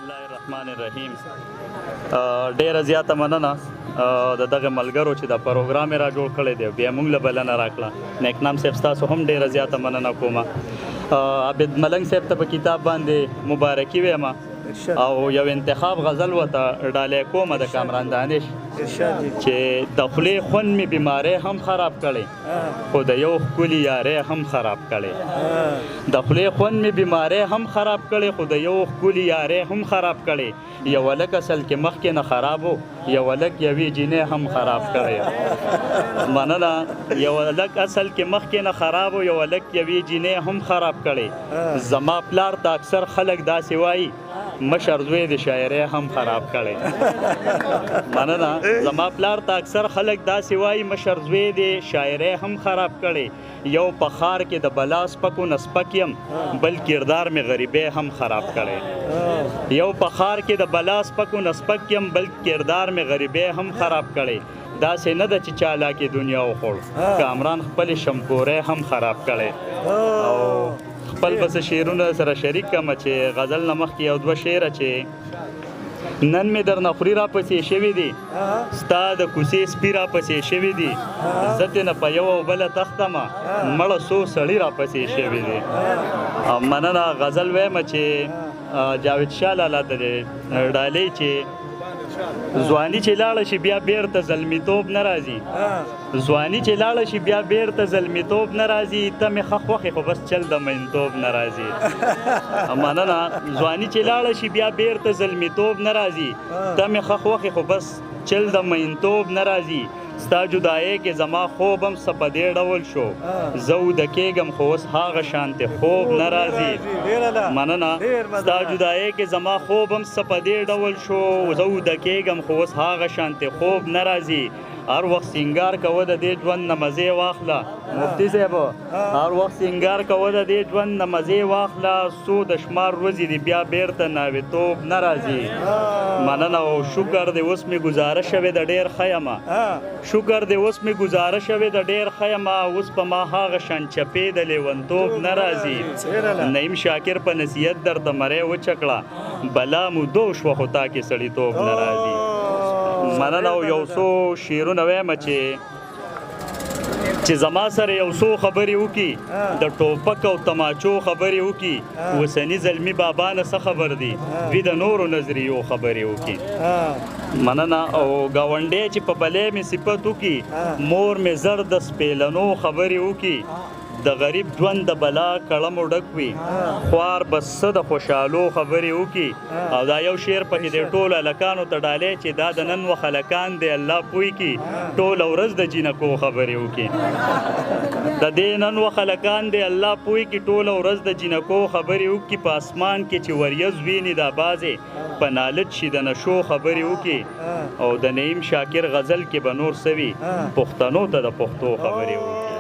الله الرحمن الرحیم. ډیره زیاته مننه د دغه ملګرو چې د پروګرام را جوړ کړی دی، بیا موږ له بلنه راکړه. نیکنام صاحب ستاسو هم ډیره زیاته مننه کوم. عابد ملنګ صاحب ته په کتاب باندې مبارکي وایم او یو انتخاب غزل ورته ډالۍ کومه د کامران دانش چې د خولې خوند مې بیماری هم خراب کړی، خو د یو ښکلي یارۍ هم خراب کړی. د خولې خوند مې بیماری هم خراب کړی، خو د یو ښکلي یارۍ هم خراب کړی. یو هلک اصل کې مخکې نه خراب و، یو هلک یوې جینۍ هم خراب کړی. مننه. یو هلک اصل کې مخکې نه خراب و، یو هلک یوې جینۍ هم خراب کړی. زما پلار ته اکثر خلک داسې وایي مشر زوی د شاعرۍ هم خراب کړی. مننه. زما پلار ته اکثر خلک داسې وایي مشر زوی د شاعرۍ هم خراب کړی. یو په ښار کې د بلا سپکو نه سپک یم، بل کردار مې غریبۍ هم خراب کړی. یو په ښار کې د بلا سپکو نه سپک یم، بل کردار مې غریبۍ هم خراب کړی. داسې نه ده چې چالاکې دنیا وخوړ، کامران خپلې شمکورۍ هم خراب کړی. او خپل بس شعرونه سره شریک کړم چې غزل نه مخکې یو دوه شعره چې نن مې درنه خوري راپسې شوي دي، ستا د کوڅې سپي راپسې شوي دي، زه ترېنه په یوه او بله تختمه مړه څو سړي راپسې شوي دي. مننه. غزل وایم چې جاوید شاه لالا ته دی ډالۍ چې ځواني چې لاړه شي بیا بیرته زلمیتوب نه راځي، ځواني چې لاړه شي بیا بیرته زلمیتوب نه راځي، ته مې ښه خوښې خو بس چل د مینتوب نه راځي. مننه. ځواني چې لاړه شي بیا بیرته زلمیتوب نه راځي، ته مې ښه خوښې خو بس چل د مینتوب نه راځي. ستا جدایۍ کې زما خوب هم څه په دې ډول شو، زه وده کېږم خو اوس هغه شانتې خوب نه راځي. مننه. ستا جدایۍ کې زما خوب هم څه په دې ډول شو، زه وده کېږم خو اوس هغه شانتې خوب نه راځي. هر وخت سینګار کوه د دې ژوند نه مزې واخله. مفتي صاحب هر وخت سینګار کوه د دې ژوند نه مزې واخله، څو د شمار ورځې دي بیا بیرته ناوېتوب نه راځي. مننه. او شکر دی اوس مې ګزاره شوې د ډېر ښه یمه، شکر دی اوس مې ګزاره شوې د ډېر ښه یمه، اوس په ما هغه شان چپې د لیونتوب نه راځي. نعیم شاکر په نصیحت درته مری وچکړه، بلا مو دو شوه خو تا کې سړیتوب نه راځي. مننه. او یو څو شعرونه وایم چې زما سره یو څو خبرې وکړي، د ټوپک او تماچو خبرې وکړي، اوسني زلمي بابا نه څه خبر دي، دوی د نورو نظریو خبرې وکړي. مننه. او ګاونډی چې په بلې مې صفت وکړي، مور مې زر د سپېلنو خبرې وکړي، د غریب ژوند د بلا کړمو ډک وي، خوار بس څه د خوشحالو خبرې وکړي. او دا یو شعر پکې دی ټولو هلکانو ته ډالۍ چې دا د نن وخت هلکان دی الله پوی کړي، ټوله ورځ د جینکو خبرې وکړي. د دې نن وخت هلکان دی الله پوی کړي، ټوله ورځ د جینکو خبرې وکړي. په اسمان کې چې وریځ ویني دا بازې، په نالت شي د نشو خبرې وکړي. او د نعیم شاکر غزل کې به نور څه وي، پښتنو ته د پښتو خبرې وکړي.